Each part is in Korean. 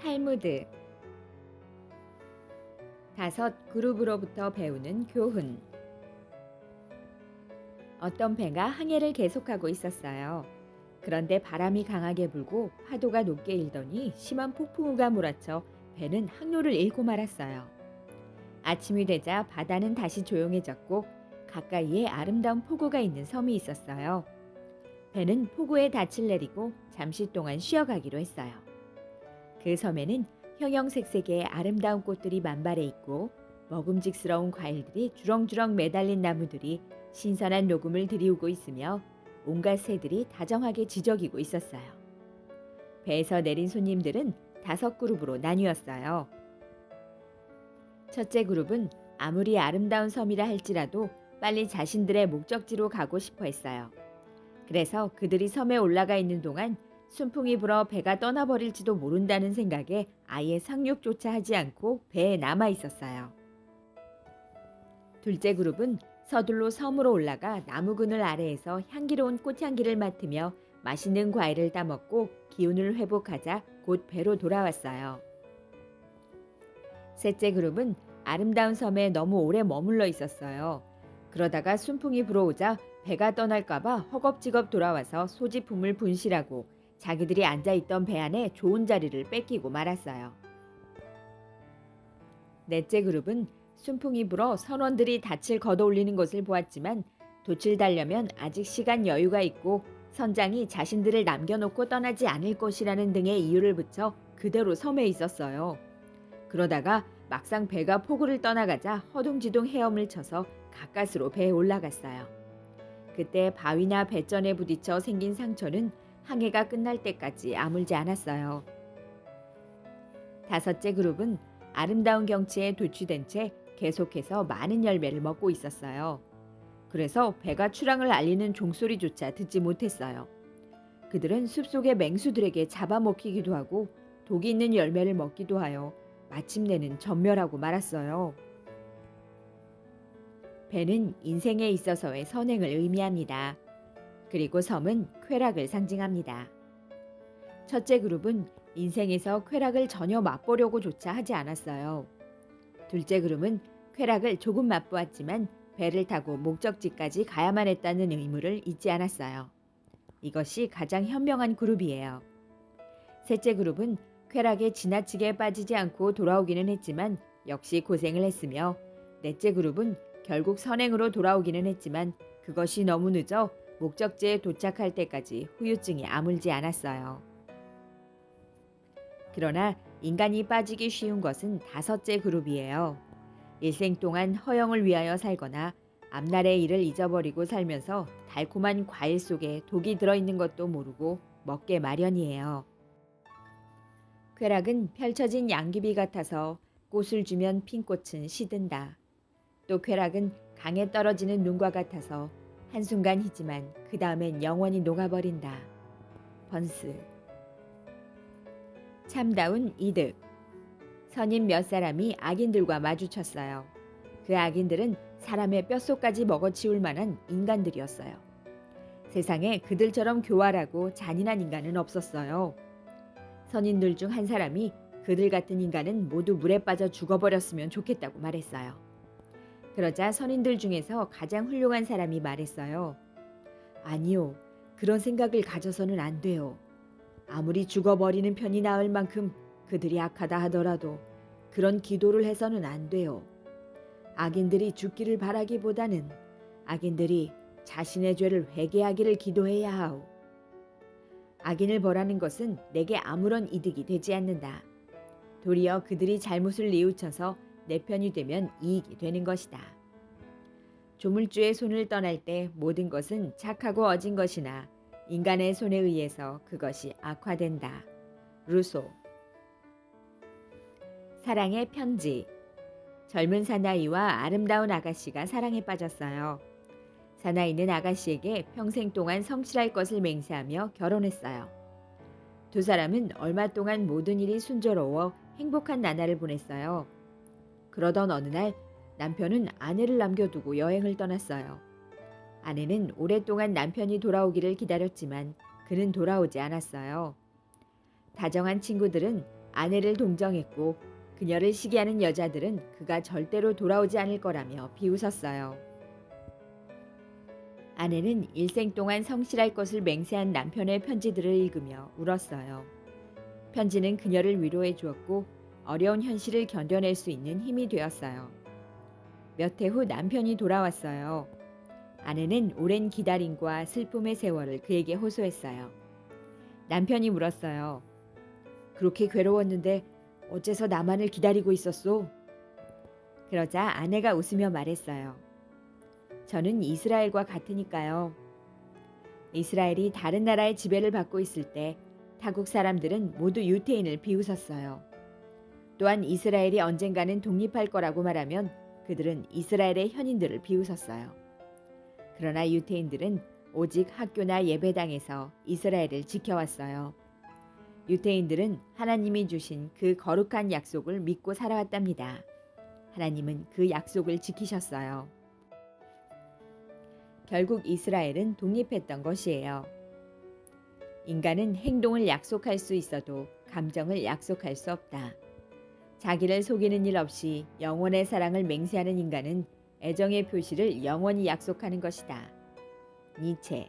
탈무드. 다섯 그룹으로부터 배우는 교훈. 어떤 배가 항해를 계속하고 있었어요. 그런데 바람이 강하게 불고 파도가 높게 일더니 심한 폭풍우가 몰아쳐 배는 항로를 잃고 말았어요. 아침이 되자 바다는 다시 조용해졌고 가까이에 아름다운 포구가 있는 섬이 있었어요. 배는 포구에 닻을 내리고 잠시 동안 쉬어가기로 했어요. 그 섬에는 형형색색의 아름다운 꽃들이 만발해 있고 먹음직스러운 과일들이 주렁주렁 매달린 나무들이 신선한 녹음을 들이우고 있으며 온갖 새들이 다정하게 지저귀고 있었어요. 배에서 내린 손님들은 5그룹으로 나뉘었어요. 첫째 그룹은 아무리 아름다운 섬이라 할지라도 빨리 자신들의 목적지로 가고 싶어 했어요. 그래서 그들이 섬에 올라가 있는 동안 순풍이 불어 배가 떠나버릴지도 모른다는 생각에 아예 상륙조차 하지 않고 배에 남아 있었어요. 둘째 그룹은 서둘러 섬으로 올라가 나무 그늘 아래에서 향기로운 꽃향기를 맡으며 맛있는 과일을 따먹고 기운을 회복하자 곧 배로 돌아왔어요. 셋째 그룹은 아름다운 섬에 너무 오래 머물러 있었어요. 그러다가 순풍이 불어오자 배가 떠날까봐 허겁지겁 돌아와서 소지품을 분실하고 자기들이 앉아있던 배 안에 좋은 자리를 뺏기고 말았어요. 넷째 그룹은 순풍이 불어 선원들이 닻을 걷어올리는 것을 보았지만 돛을 달려면 아직 시간 여유가 있고 선장이 자신들을 남겨놓고 떠나지 않을 것이라는 등의 이유를 붙여 그대로 섬에 있었어요. 그러다가 막상 배가 포구를 떠나가자 허둥지둥 헤엄을 쳐서 가까스로 배에 올라갔어요. 그때 바위나 배전에 부딪혀 생긴 상처는 항해가 끝날 때까지 아물지 않았어요. 다섯째 그룹은 아름다운 경치에 도취된 채 계속해서 많은 열매를 먹고 있었어요. 그래서 배가 출항을 알리는 종소리조차 듣지 못했어요. 그들은 숲속의 맹수들에게 잡아먹히기도 하고 독이 있는 열매를 먹기도 하여 마침내는 전멸하고 말았어요. 배는 인생에 있어서의 선행을 의미합니다. 그리고 섬은 쾌락을 상징합니다. 첫째 그룹은 인생에서 쾌락을 전혀 맛보려고조차 하지 않았어요. 둘째 그룹은 쾌락을 조금 맛보았지만 배를 타고 목적지까지 가야만 했다는 의무를 잊지 않았어요. 이것이 가장 현명한 그룹이에요. 셋째 그룹은 쾌락에 지나치게 빠지지 않고 돌아오기는 했지만 역시 고생을 했으며 넷째 그룹은 결국 선행으로 돌아오기는 했지만 그것이 너무 늦어 목적지에 도착할 때까지 후유증이 아물지 않았어요. 그러나 인간이 빠지기 쉬운 것은 다섯째 그룹이에요. 일생 동안 허영을 위하여 살거나 앞날의 일을 잊어버리고 살면서 달콤한 과일 속에 독이 들어있는 것도 모르고 먹게 마련이에요. 쾌락은 펼쳐진 양귀비 같아서 꽃을 주면 핀 꽃은 시든다. 또 쾌락은 강에 떨어지는 눈과 같아서 한순간이지만 그 다음엔 영원히 녹아버린다. 번스. 참다운 이득. 선인 몇 사람이 악인들과 마주쳤어요. 그 악인들은 사람의 뼛속까지 먹어치울 만한 인간들이었어요. 세상에 그들처럼 교활하고 잔인한 인간은 없었어요. 선인들 중 한 사람이 그들 같은 인간은 모두 물에 빠져 죽어버렸으면 좋겠다고 말했어요. 그러자 선인들 중에서 가장 훌륭한 사람이 말했어요. 아니요, 그런 생각을 가져서는 안 돼요. 아무리 죽어버리는 편이 나을 만큼 그들이 악하다 하더라도 그런 기도를 해서는 안 돼요. 악인들이 죽기를 바라기보다는 악인들이 자신의 죄를 회개하기를 기도해야 하오. 악인을 벌하는 것은 내게 아무런 이득이 되지 않는다. 도리어 그들이 잘못을 뉘우쳐서 내 편이 되면 이익이 되는 것이다. 조물주의 손을 떠날 때 모든 것은 착하고 어진 것이나 인간의 손에 의해서 그것이 악화된다. 루소. 사랑의 편지. 젊은 사나이와 아름다운 아가씨가 사랑에 빠졌어요. 사나이는 아가씨에게 평생 동안 성실할 것을 맹세하며 결혼했어요. 두 사람은 얼마 동안 모든 일이 순조로워 행복한 나날을 보냈어요. 그러던 어느 날 남편은 아내를 남겨두고 여행을 떠났어요. 아내는 오랫동안 남편이 돌아오기를 기다렸지만 그는 돌아오지 않았어요. 다정한 친구들은 아내를 동정했고 그녀를 시기하는 여자들은 그가 절대로 돌아오지 않을 거라며 비웃었어요. 아내는 일생 동안 성실할 것을 맹세한 남편의 편지들을 읽으며 울었어요. 편지는 그녀를 위로해 주었고 어려운 현실을 견뎌낼 수 있는 힘이 되었어요. 몇 해 후 남편이 돌아왔어요. 아내는 오랜 기다림과 슬픔의 세월을 그에게 호소했어요. 남편이 물었어요. 그렇게 괴로웠는데 어째서 나만을 기다리고 있었소? 그러자 아내가 웃으며 말했어요. 저는 이스라엘과 같으니까요. 이스라엘이 다른 나라의 지배를 받고 있을 때 타국 사람들은 모두 유태인을 비웃었어요. 또한 이스라엘이 언젠가는 독립할 거라고 말하면 그들은 이스라엘의 현인들을 비웃었어요. 그러나 유태인들은 오직 학교나 예배당에서 이스라엘을 지켜왔어요. 유태인들은 하나님이 주신 그 거룩한 약속을 믿고 살아왔답니다. 하나님은 그 약속을 지키셨어요. 결국 이스라엘은 독립했던 것이에요. 인간은 행동을 약속할 수 있어도 감정을 약속할 수 없다. 자기를 속이는 일 없이 영원의 사랑을 맹세하는 인간은 애정의 표시를 영원히 약속하는 것이다. 니체.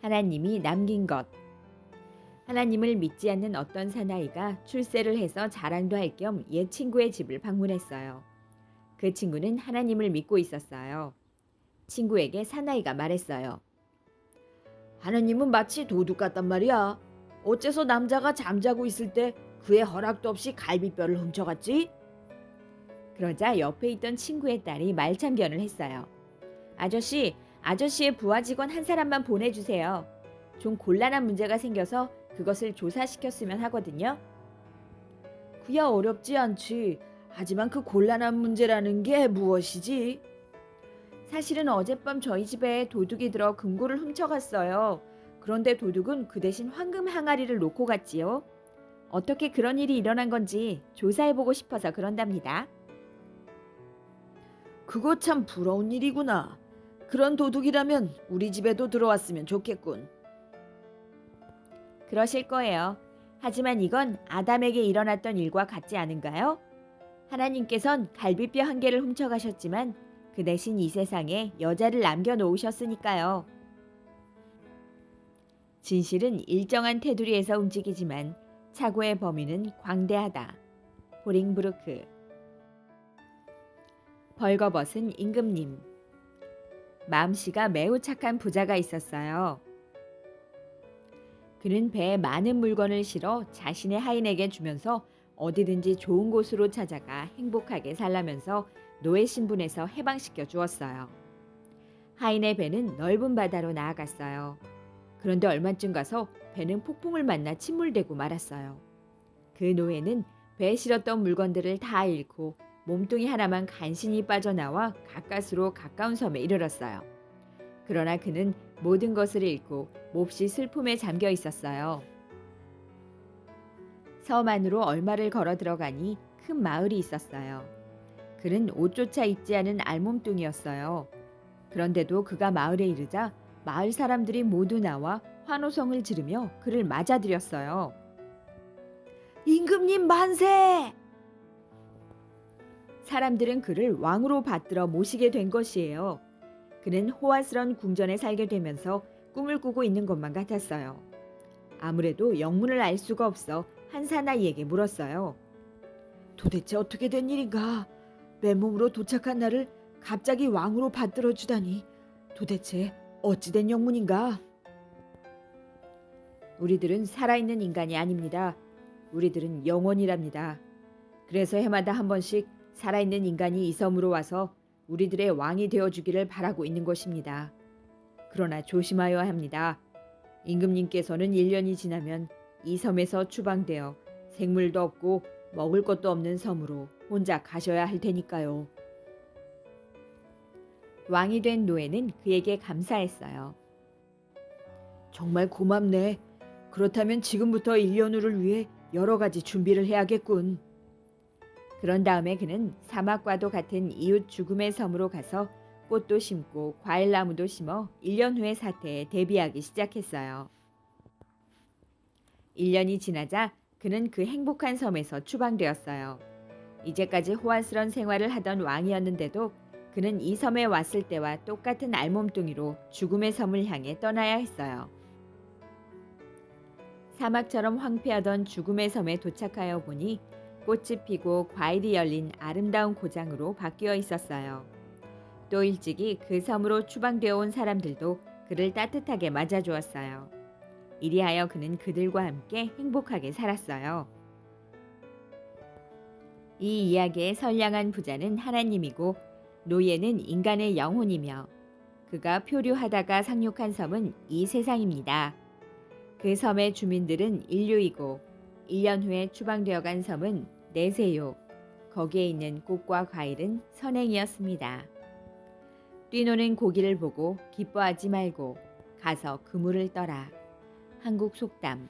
하나님이 남긴 것. 하나님을 믿지 않는 어떤 사나이가 출세를 해서 자랑도 할 겸 옛 친구의 집을 방문했어요. 그 친구는 하나님을 믿고 있었어요. 친구에게 사나이가 말했어요. 하나님은 마치 도둑 같단 말이야. 어째서 남자가 잠자고 있을 때 그의 허락도 없이 갈비뼈를 훔쳐갔지? 그러자 옆에 있던 친구의 딸이 말참견을 했어요. 아저씨의 부하 직원 한 사람만 보내주세요. 좀 곤란한 문제가 생겨서 그것을 조사시켰으면 하거든요. 그야 어렵지 않지. 하지만 그 곤란한 문제라는 게 무엇이지? 사실은 어젯밤 저희 집에 도둑이 들어 금고를 훔쳐갔어요. 그런데 도둑은 그 대신 황금 항아리를 놓고 갔지요. 어떻게 그런 일이 일어난 건지 조사해보고 싶어서 그런답니다. 그거 참 부러운 일이구나. 그런 도둑이라면 우리 집에도 들어왔으면 좋겠군. 그러실 거예요. 하지만 이건 아담에게 일어났던 일과 같지 않은가요? 하나님께선 갈비뼈 한 개를 훔쳐가셨지만 그 대신 이 세상에 여자를 남겨놓으셨으니까요. 진실은 일정한 테두리에서 움직이지만 착오의 범위는 광대하다. 보링브루크. 벌거벗은 임금님. 맘씨가 매우 착한 부자가 있었어요. 그는 배에 많은 물건을 실어 자신의 하인에게 주면서 어디든지 좋은 곳으로 찾아가 행복하게 살라면서 노예 신분에서 해방시켜 주었어요. 하인의 배는 넓은 바다로 나아갔어요. 그런데 얼마쯤 가서 배는 폭풍을 만나 침몰되고 말았어요. 그 노예는 배에 실었던 물건들을 다 잃고 몸뚱이 하나만 간신히 빠져나와 가까스로 가까운 섬에 이르렀어요. 그러나 그는 모든 것을 잃고 몹시 슬픔에 잠겨 있었어요. 섬 안으로 얼마를 걸어 들어가니 큰 마을이 있었어요. 그는 옷조차 입지 않은 알몸뚱이였어요. 그런데도 그가 마을에 이르자 마을 사람들이 모두 나와 환호성을 지르며 그를 맞아들였어요. 임금님 만세! 사람들은 그를 왕으로 받들어 모시게 된 것이에요. 그는 호화스런 궁전에 살게 되면서 꿈을 꾸고 있는 것만 같았어요. 아무래도 영문을 알 수가 없어 한 사나이에게 물었어요. 도대체 어떻게 된 일인가? 맨몸으로 도착한 나를 갑자기 왕으로 받들어 주다니 도대체 어찌된 영문인가? 우리들은 살아있는 인간이 아닙니다. 우리들은 영혼이랍니다. 그래서 해마다 한 번씩 살아있는 인간이 이 섬으로 와서 우리들의 왕이 되어주기를 바라고 있는 것입니다. 그러나 조심하여야 합니다. 임금님께서는 1년이 지나면 이 섬에서 추방되어 생물도 없고 먹을 것도 없는 섬으로 혼자 가셔야 할 테니까요. 왕이 된 노예는 그에게 감사했어요. 정말 고맙네. 그렇다면 지금부터 1년 후를 위해 여러 가지 준비를 해야겠군. 그런 다음에 그는 사막과도 같은 이웃 죽음의 섬으로 가서 꽃도 심고 과일나무도 심어 1년 후의 사태에 대비하기 시작했어요. 1년이 지나자 그는 그 행복한 섬에서 추방되었어요. 이제까지 호화스런 생활을 하던 왕이었는데도 그는 이 섬에 왔을 때와 똑같은 알몸뚱이로 죽음의 섬을 향해 떠나야 했어요. 사막처럼 황폐하던 죽음의 섬에 도착하여 보니 꽃이 피고 과일이 열린 아름다운 고장으로 바뀌어 있었어요. 또 일찍이 그 섬으로 추방되어 온 사람들도 그를 따뜻하게 맞아주었어요. 이리하여 그는 그들과 함께 행복하게 살았어요. 이 이야기의 선량한 부자는 하나님이고 노예는 인간의 영혼이며 그가 표류하다가 상륙한 섬은 이 세상입니다. 그 섬의 주민들은 인류이고 1년 후에 추방되어 간 섬은 내세요. 거기에 있는 꽃과 과일은 선행이었습니다. 뛰노는 고기를 보고 기뻐하지 말고 가서 그물을 떠라. 한국 속담